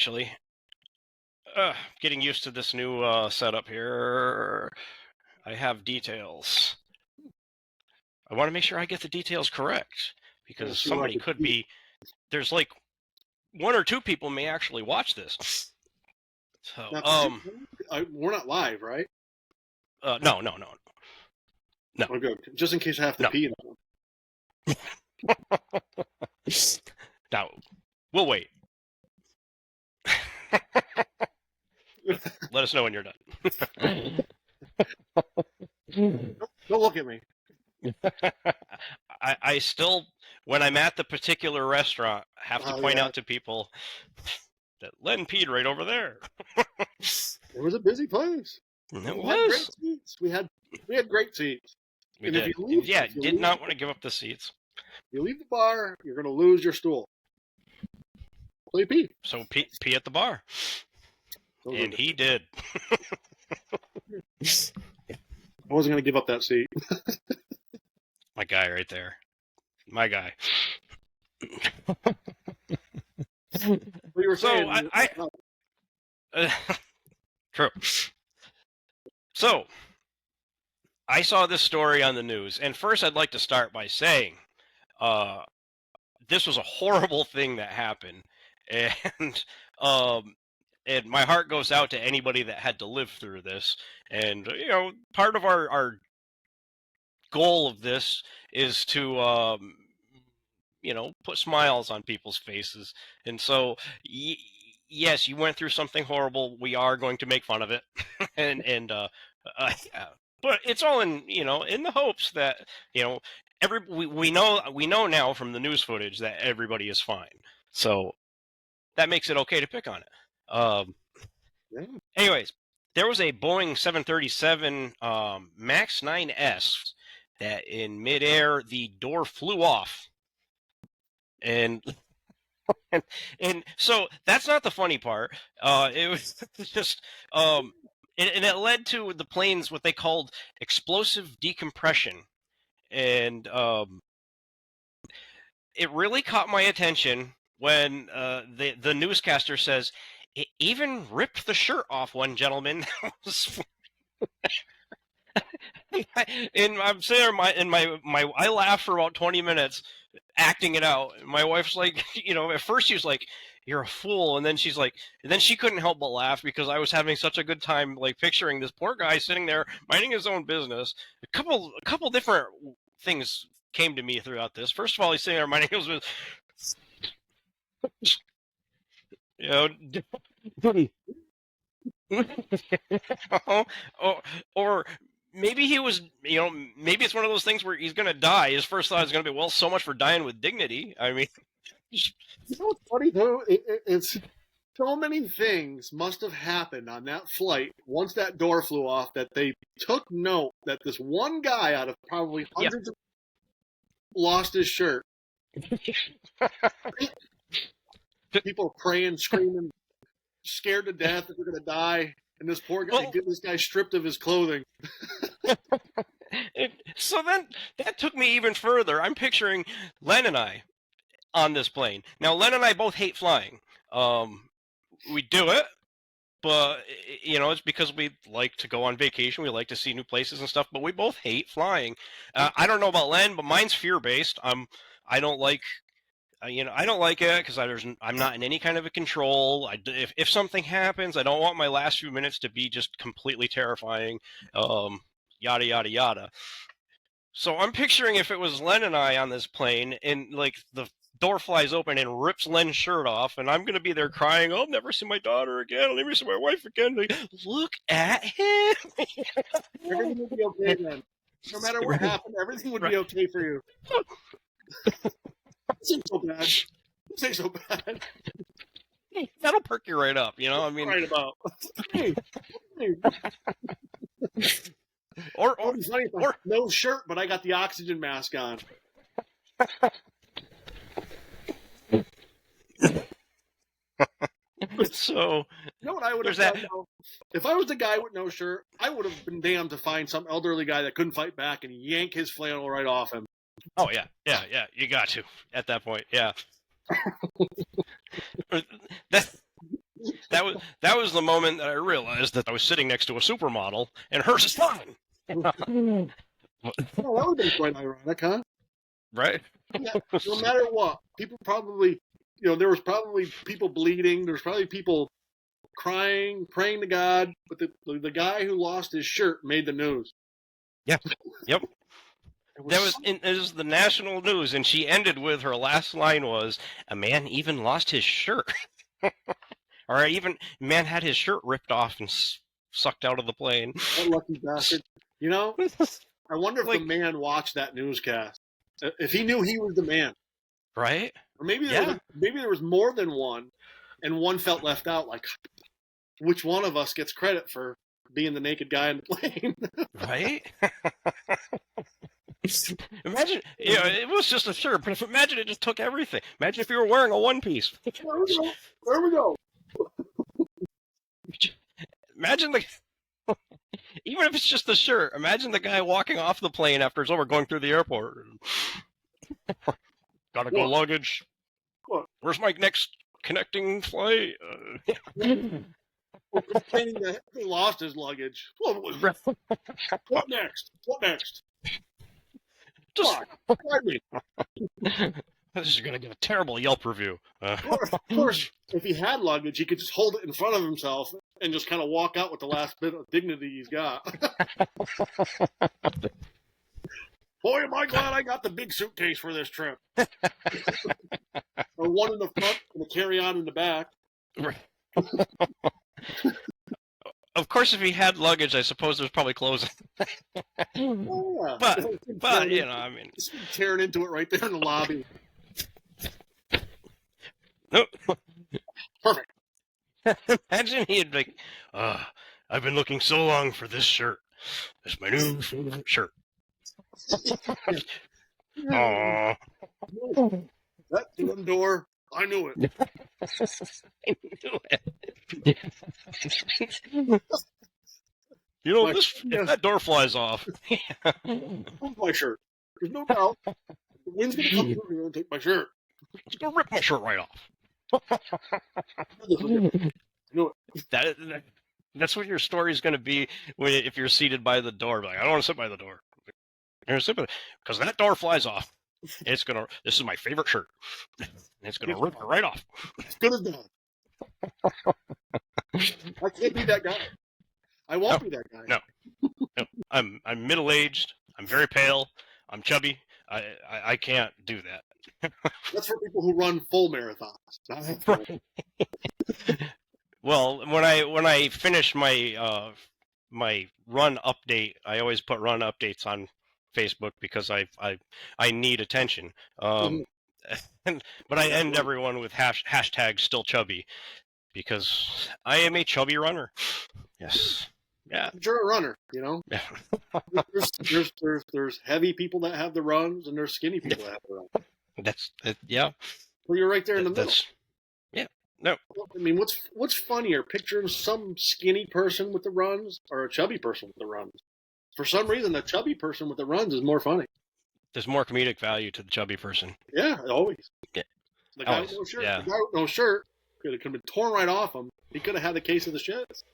actually. Getting used to this new setup here. I have details. I want to make sure I get the details correct because see what I somebody can could see. be. There's like one or two people may actually watch this. So, Now, we're not live, right? no. Oh, good. Just in case I have to No. pee. Now, we'll wait. Let us know when you're done. Don't look at me. I still, when I'm at the particular restaurant, have to point out to people that Len peed right over there. It was a busy place. It We was. had great seats. We had great seats. We and did. If you leave, Did not want to give up the seats. If you leave the bar, you're going to lose your stool. So you pee. So pee at the bar. And he did. I wasn't going to give up that seat. My guy right there. My guy. What you were saying. True. So, I saw this story on the news, and first I'd like to start by saying, this was a horrible thing that happened, and my heart goes out to anybody that had to live through this. And part of our goal of this is to put smiles on people's faces. And so, yes, you went through something horrible. We are going to make fun of it, but it's all in in the hopes that we know now from the news footage that everybody is fine. So that makes it okay to pick on it. Anyways, there was a Boeing 737 MAX 9S that in midair the door flew off. And so that's not the funny part. It was just and it led to the planes what they called explosive decompression, and it really caught my attention when the newscaster says it even ripped the shirt off one gentleman. And I'm sitting there, I laughed for about 20 minutes acting it out. My wife's like, at first she was like, "You're a fool," and then she's like, and then she couldn't help but laugh because I was having such a good time, like picturing this poor guy sitting there minding his own business. A couple different things came to me throughout this. First of all, he's sitting there minding his business. or maybe he was, maybe it's one of those things where he's going to die. His first thought is going to be, well, so much for dying with dignity. I mean, what's funny though? It's so many things must have happened on that flight once that door flew off that they took note that this one guy out of probably hundreds of lost his shirt. People praying, screaming, scared to death that they're going to die. And this poor guy, get this guy stripped of his clothing. So then that took me even further. I'm picturing Len and I on this plane. Now, Len and I both hate flying. We do it, but it's because we like to go on vacation. We like to see new places and stuff, but we both hate flying. I don't know about Len, but mine's fear-based. I don't like I don't like it because I'm not in any kind of a control. If something happens, I don't want my last few minutes to be just completely terrifying. Yada yada yada. So I'm picturing if it was Len and I on this plane, and like the door flies open and rips Len's shirt off, and I'm gonna be there crying, "I'll never see my daughter again. I'll never see my wife again." Like, look at him. Everything will be okay then. No matter what happened, everything would be okay for you. This ain't so bad. This ain't so bad. That'll perk you right up, I mean, right about. Hey. Or no shirt, but I got the oxygen mask on. So, you know what I would have done? If I was the guy with no shirt, I would have been damned to find some elderly guy that couldn't fight back and yank his flannel right off him. Oh yeah, you got to at that point, yeah. that was the moment that I realized that I was sitting next to a supermodel and hers is flying. Well, that would have been quite ironic, huh? Right? Yeah, no matter what, people probably, there was probably people bleeding. There was probably people crying, praying to God. But the guy who lost his shirt made the news. Yeah. Yep. It It was the national news, and she ended with her last line was, "A man even lost his shirt." Or even man had his shirt ripped off and sucked out of the plane. that lucky bastard. I wonder if Like- the man watched that newscast. If he knew he was the man. Right? Or maybe Yeah. maybe there was more than one, and one felt left out. Like, which one of us gets credit for being the naked guy in the plane? Right? Imagine, it was just a shirt, but imagine it just took everything. Imagine if you were wearing a one piece. There we go. Imagine even if it's just the shirt, imagine the guy walking off the plane after it's over, going through the airport. Gotta go What? luggage. What? Where's my next connecting flight? Complaining that he lost his luggage. What next? What next? Just, Come on, find me. this is gonna get a terrible Yelp review. Of course, if he had luggage, he could just hold it in front of himself and just kind of walk out with the last bit of dignity he's got. Boy, am I glad I got the big suitcase for this trip. Or one in the front and a carry-on in the back. Of course, if he had luggage, I suppose there's probably clothes. Oh, yeah. But I mean, Just tearing into it right there in the lobby. no. Perfect. Imagine he'd be like, I've been looking so long for this shirt. It's my new favorite shirt. Aww. That damn door, I knew it. I knew it. If that door flies off. Where's my shirt? There's no doubt. The wind's going to come through here and take my shirt. It's gonna rip my shirt right off. I knew it. That's what your story is going to be if you're seated by the door. Like, I don't want to sit by the door. You're gonna sit by because that door flies off. This is my favorite shirt. And it's gonna rip it right off. As good as done. I can't be that guy. I won't be that guy. No. No. I'm middle aged. I'm very pale. I'm chubby. I can't do that. That's for people who run full marathons. Well, when I finish my my run update, I always put run updates on Facebook because I need attention. But I end everyone with hashtag still chubby because I am a chubby runner. Yes. Yeah. You're a runner, There's heavy people that have the runs, and there's skinny people that have the runs. Yeah. Well, you're right there in the middle. No. I mean, what's funnier, picturing some skinny person with the runs or a chubby person with the runs? For some reason, the chubby person with the runs is more funny. There's more comedic value to the chubby person. Yeah, always. Yeah. The guy with no shirt. Yeah. The guy with no shirt could have been torn right off him. He could have had the case of the shits.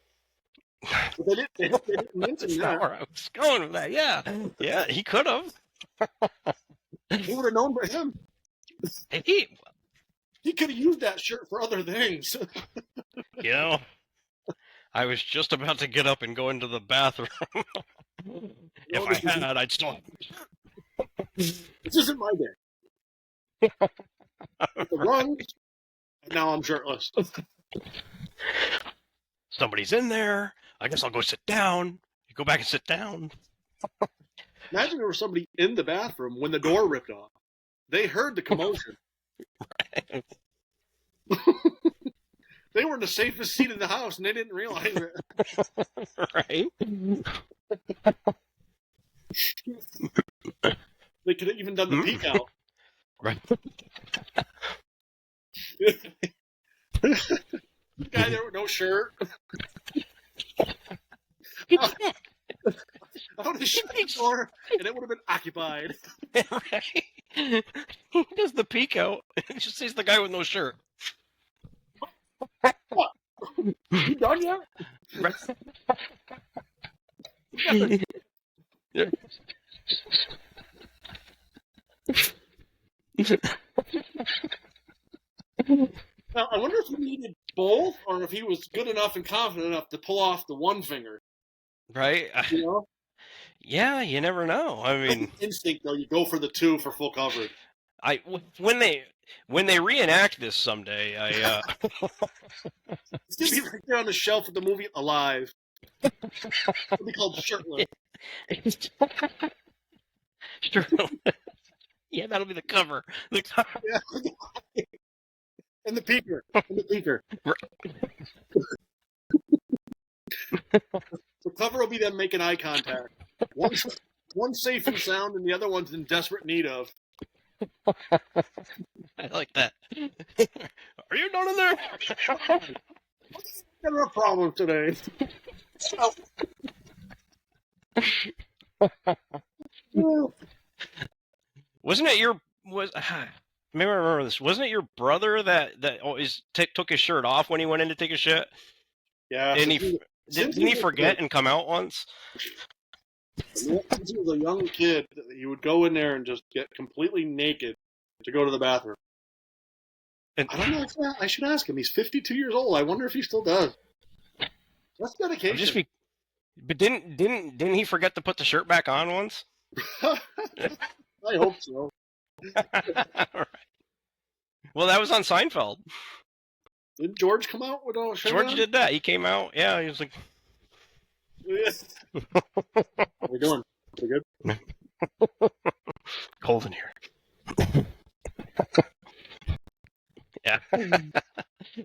But they didn't mention that. Where I was going with that. Yeah. Yeah, he could have. He would have known for him. He could have used that shirt for other things. I was just about to get up and go into the bathroom. If I had, I'd still. This isn't my day. With the runs, and now I'm shirtless. Somebody's in there. I guess I'll go sit down. You go back and sit down. Imagine there was somebody in the bathroom when the door ripped off. They heard the commotion. Right. They were in the safest seat in the house, and they didn't realize it. Right. They could have even done the peek out. Right. The guy there with no shirt. I would have shut the door, and it would have been occupied. Right. He does the peek out. He just sees the guy with no shirt. What? You done yet? Now, I wonder if he needed both, or if he was good enough and confident enough to pull off the one finger. Right? You know, Yeah, you never know. I mean, instinct though, you go for the two for full coverage. When they reenact this someday, It's gonna be right there on the shelf of the movie Alive. It'll be called Shirtless. Sure. Yeah, that'll be the cover. The cover. Yeah. And the peeker. The cover will be them making eye contact. One's safe and sound, and the other one's in desperate need of. I like that. Are you done in there? Got a problem today. Wasn't it your maybe I remember this? Wasn't it your brother that always took his shirt off when he went in to take a shit? Yeah. And didn't he forget and come out once? Since he was a young kid, he would go in there and just get completely naked to go to the bathroom. And, I don't know. I should ask him. He's 52 years old. I wonder if he still does. That's dedication. But didn't he forget to put the shirt back on once? I hope so. Right. Well, that was on Seinfeld. Did George come out with a shirt George on? did that. He came out. Yeah, he was like, How we doing? We good? cold in here. Yeah.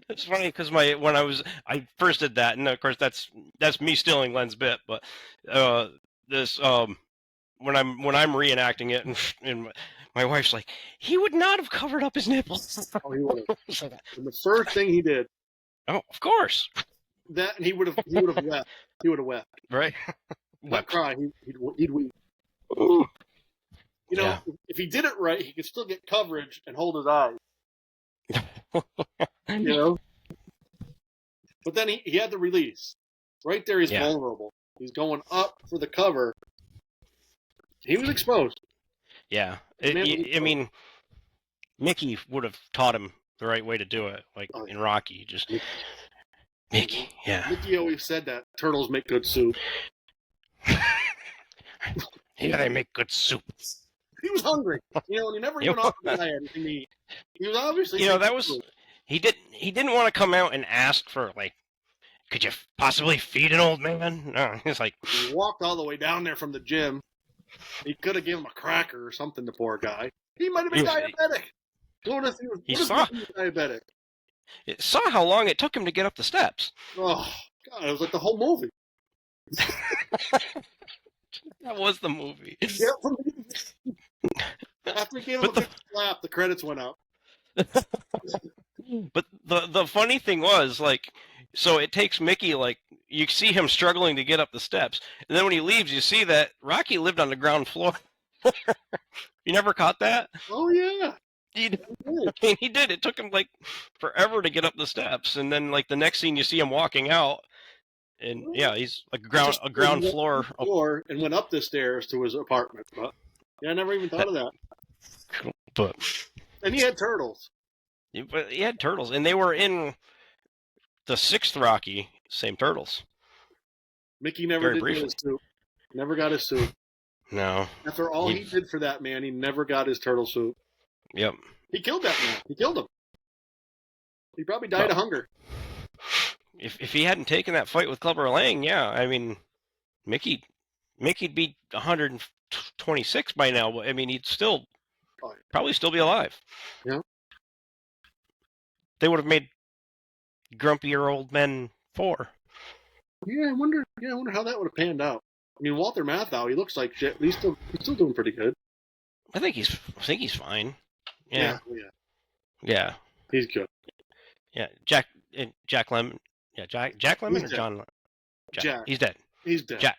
It's funny because when I first did that, and of course that's me stealing Len's bit, but this when I'm reenacting it, and my wife's like, he would not have covered up his nipples. Oh, he would have. And the first thing he did, Oh, of course. that and he would have wept. He would have wept. Right. Not cry. He'd weep. Ooh. You know, Yeah. if he did it right, he could still get coverage and hold his eyes. You know. But then he had the release. Right there, he's vulnerable. He's going up for the cover. He was exposed. Yeah. I mean, Mickey would have taught him the right way to do it, like in Rocky. Just Mickey, yeah. Mickey always said that turtles make good soup. Yeah, they make good soup. He was hungry, you know, and he never even offered the guy anything to eat. He was obviously, you know, that was he didn't want to come out and ask for like, could you possibly feed an old man? No, he's like, he walked all the way down there from the gym. He could have given him a cracker or something. The poor guy. He might have been diabetic. What if he was diabetic? It saw how long it took him to get up the steps. Oh God! It was like the whole movie. That was the movie. Yeah, after he gave him a big slap, the credits went up. But the funny thing was, like, so it takes Mickey, like, you see him struggling to get up the steps, and then when he leaves, you see that Rocky lived on the ground floor. You never caught that? Oh yeah. He did. It took him like forever to get up the steps, and then like the next scene, you see him walking out, and yeah, he's like a ground floor, and went up the stairs to his apartment. But yeah, I never even thought of that. But and he had turtles. But he had turtles, and they were in the 6th Rocky. Same turtles. Mickey never did get his soup. Never got his soup. No. After all he did for that man, he never got his turtle soup. Yep. He killed that man. He killed him. He probably died of hunger. If he hadn't taken that fight with Clubber Lang, yeah, I mean, Mickey'd be 126 by now. But I mean, he'd probably still be alive. Yeah. They would have made Grumpier Old Men 4. Yeah, I wonder how that would have panned out. I mean, Walter Matthau, he looks like shit, but he's still doing pretty good. I think he's fine. Yeah. Yeah. He's good. Yeah, Jack Lemmon. Yeah, Jack Lemmon or John Lemmon? Jack. He's dead. He's dead. Jack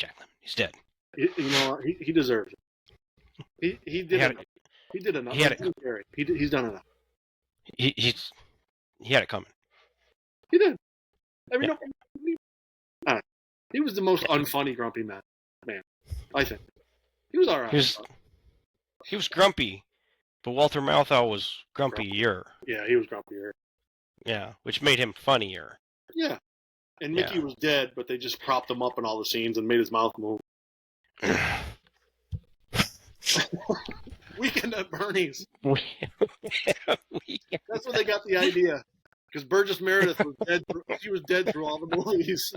Lemmon. He's dead. You know, he deserves it. He did enough. He did enough. He's done enough. He had it coming. He did. I mean, he was the most unfunny grumpy man. I think he was all right. He was grumpy, but Walter Matthau was grumpier. Yeah, he was grumpier. Yeah, which made him funnier. Yeah, and Mickey was dead, but they just propped him up in all the scenes and made his mouth move. Weekend at Bernie's. That's where they got the idea. Because Burgess Meredith was dead. She was dead through all the movies.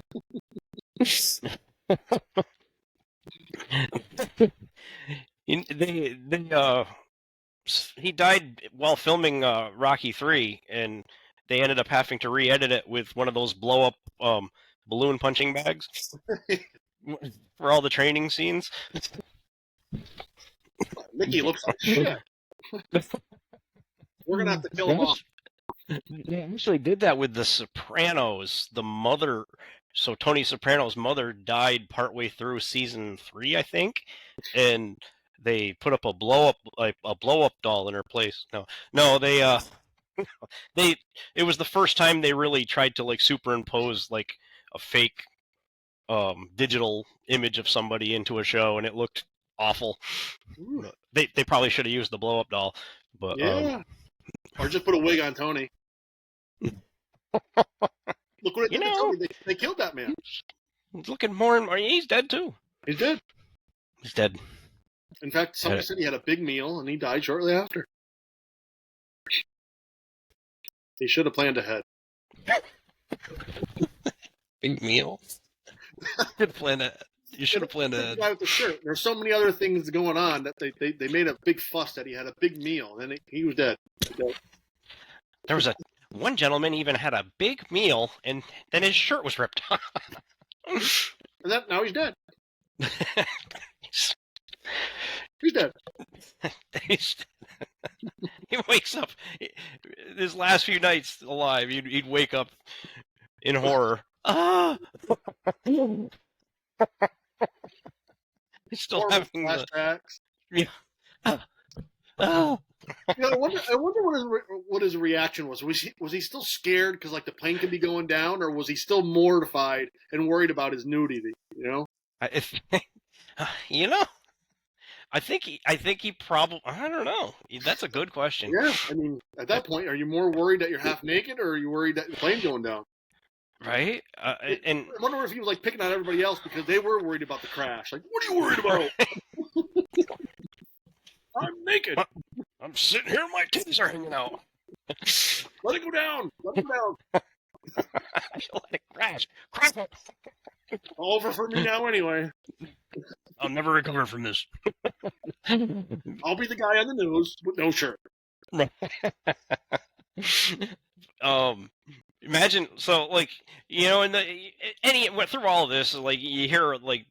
He died while filming Rocky 3, and they ended up having to re-edit it with one of those blow-up balloon punching bags for all the training scenes. Mickey looks like shit. We're gonna have to kill him off. They actually did that with The Sopranos. The mother, so Tony Soprano's mother died partway through season 3, I think, and they put up a blow up doll in her place. No, they it was the first time they really tried to like superimpose like a fake digital image of somebody into a show, and it looked awful. Ooh. They probably should have used the blow up doll, but yeah. Or just put a wig on Tony. Look what it did to Tony. They killed that man. He's looking more and more. He's dead too. He's dead. He's dead. In fact, somebody said he had a big meal and he died shortly after. He should have planned ahead. Big meal. You should have planned ahead. The guy with the shirt. There's so many other things going on that they made a big fuss that he had a big meal, and then he was dead. There was one gentleman even had a big meal, and then his shirt was ripped off. And now he's dead. He's dead. He wakes up. His last few nights alive, he'd wake up in horror. Ah! He's still having flashbacks. Yeah. Oh. I wonder what his reaction was. Was he still scared because like the plane could be going down, or was he still mortified and worried about his nudity? I think he probably. I don't know. That's a good question. Yeah, I mean, at that point, are you more worried that you're half naked, or are you worried that the plane's going down? Right. And I wonder if he was like picking on everybody else because they were worried about the crash. Like, what are you worried about? I'm naked. I'm sitting here, my titties are hanging out. Let it go down. Let it go down. Let it crash. Crash it. All over for me now, anyway. I'll never recover from this. I'll be the guy on the news with no shirt. Imagine, so like, through all of this, like you hear like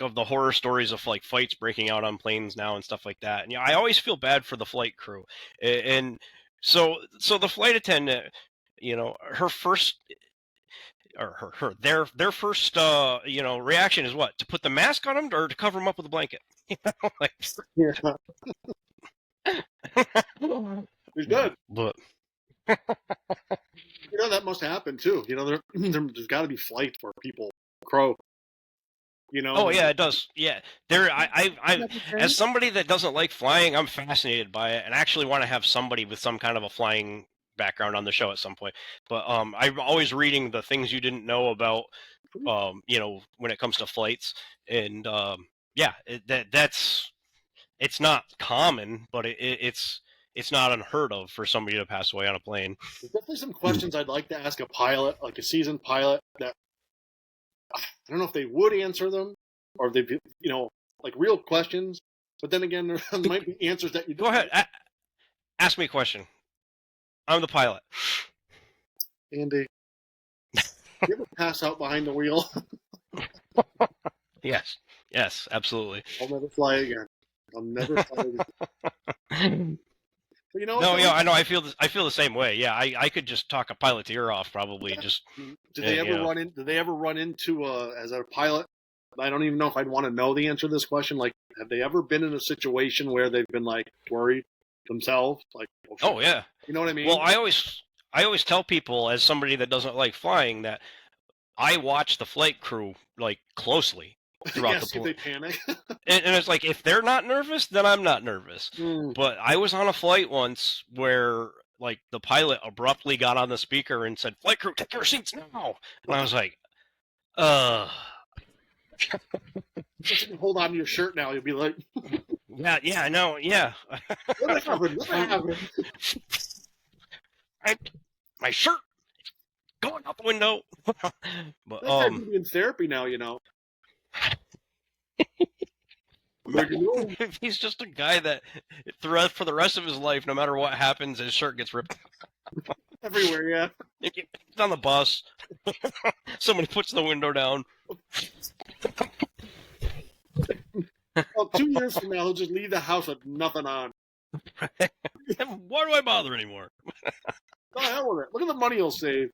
of the horror stories of like fights breaking out on planes now and stuff like that. And I always feel bad for the flight crew. And so the flight attendant, her first or their first reaction is what? To put the mask on him or to cover him up with a blanket? Yeah. He's dead. But that must happen too. There's got to be flight where people croak. Oh yeah, it does. Yeah, I as somebody that doesn't like flying, I'm fascinated by it, and actually want to have somebody with some kind of a flying background on the show at some point. But I'm always reading the things you didn't know about, when it comes to flights, and it's not common, but it's not unheard of for somebody to pass away on a plane. There's definitely some questions I'd like to ask a pilot, like a seasoned pilot, that I don't know if they would answer them, or if they, like real questions. But then again, there might be answers that you go ahead. Ask me a question. I'm the pilot. Andy, you ever pass out behind the wheel? Yes, absolutely. I'll never fly again. I'll never fly again. But I know. I feel the same way. Yeah, I could just talk a pilot's ear off, probably. Just did they ever run into as a pilot? I don't even know if I'd want to know the answer to this question. Like, have they ever been in a situation where they've been like worried themselves? Like, oh yeah, you know what I mean? Well, I always tell people, as somebody that doesn't like flying, that I watch the flight crew like closely throughout the Yes, if they panic. and it's like if they're not nervous, then I'm not nervous. But I was on a flight once where like the pilot abruptly got on the speaker and said, "Flight crew, take your seats now." And I was like, Just hold on to your shirt now. You'll be like, yeah, I know, yeah." what happened? What happened? My shirt going out the window. But That guy could be in therapy now, if he's just a guy that for the rest of his life, no matter what happens, his shirt gets ripped everywhere, yeah. It's on the bus. Somebody puts the window down. Well, 2 years from now, he'll just leave the house with nothing on. Why do I bother anymore? Oh, hell with it. Look at the money he'll save.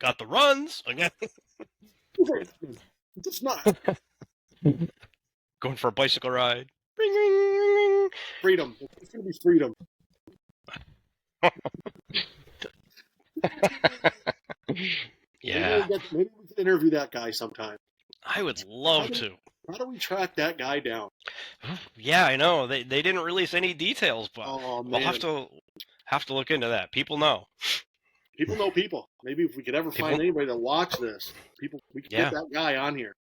Got the runs again. It's not. Going for a bicycle ride. Ring, ring, ring, ring. Freedom. It's going to be freedom. Yeah. Maybe we can interview that guy sometime. I would love to. How do we track that guy down? Yeah, I know. They didn't release any details, but we'll have to look into that. People know. People know people. Maybe if we could ever find anybody to watch this, we could get that guy on here.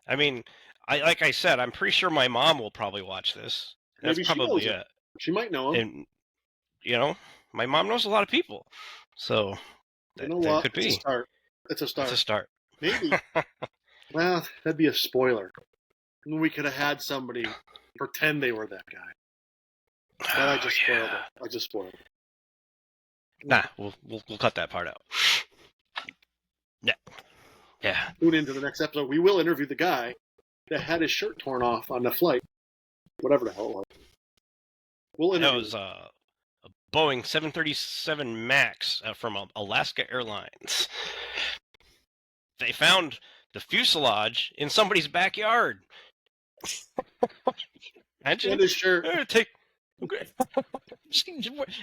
I mean, like I said, I'm pretty sure my mom will probably watch this. That's Maybe probably she knows it. She might know him. And my mom knows a lot of people, so that could be. It's a start. It's a start. Maybe. Well, that'd be a spoiler. We could have had somebody pretend they were that guy. But I just spoiled it. Nah, we'll cut that part out. Yeah. Tune into the next episode. We will interview the guy that had his shirt torn off on the flight. Whatever the hell it was. We'll interview. That was a Boeing 737 MAX from Alaska Airlines. They found the fuselage in somebody's backyard. Imagine. And his shirt. Okay.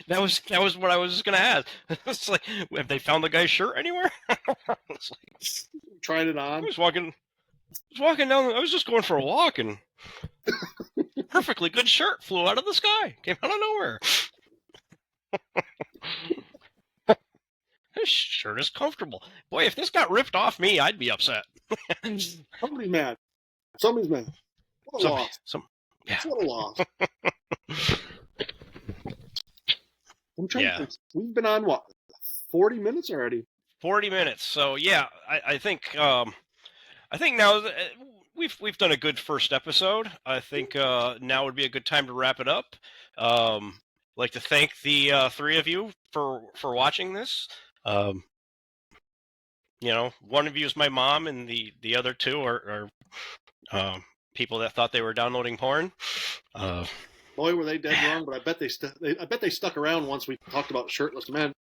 That was what I was just gonna ask. It's like, have they found the guy's shirt anywhere? It's like, trying it on. I was walking down. I was just going for a walk, and perfectly good shirt flew out of the sky. Came out of nowhere. This shirt is comfortable. Boy, if this got ripped off me, I'd be upset. Somebody's mad. Somebody's mad. What a loss. What a loss. I'm trying to think. We've been on, 40 minutes already? 40 minutes. So, yeah, I think now we've done a good first episode. I think now would be a good time to wrap it up. I'd like to thank the three of you for watching this. One of you is my mom, and the other two are people that thought they were downloading porn. Boy, were they dead wrong! But I bet they stuck around once we talked about shirtless men.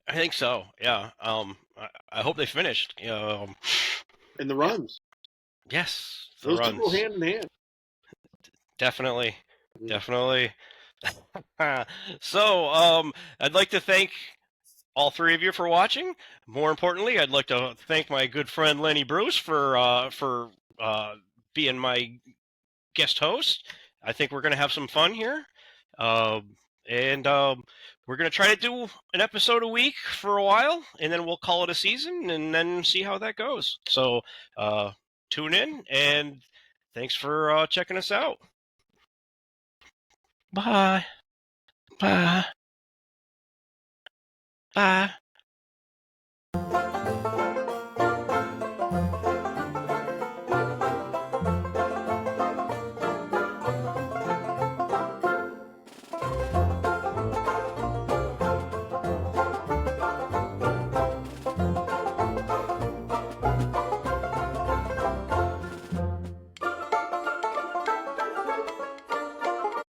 I think so. Yeah. I hope they finished. And the runs. Yes, those two go hand in hand. Definitely. So, I'd like to thank all three of you for watching. More importantly, I'd like to thank my good friend Lenny Bruce for being my guest host. I think we're going to have some fun here. And we're going to try to do an episode a week for a while, and then we'll call it a season and then see how that goes. So tune in, and thanks for checking us out. Bye. Bye. Bye.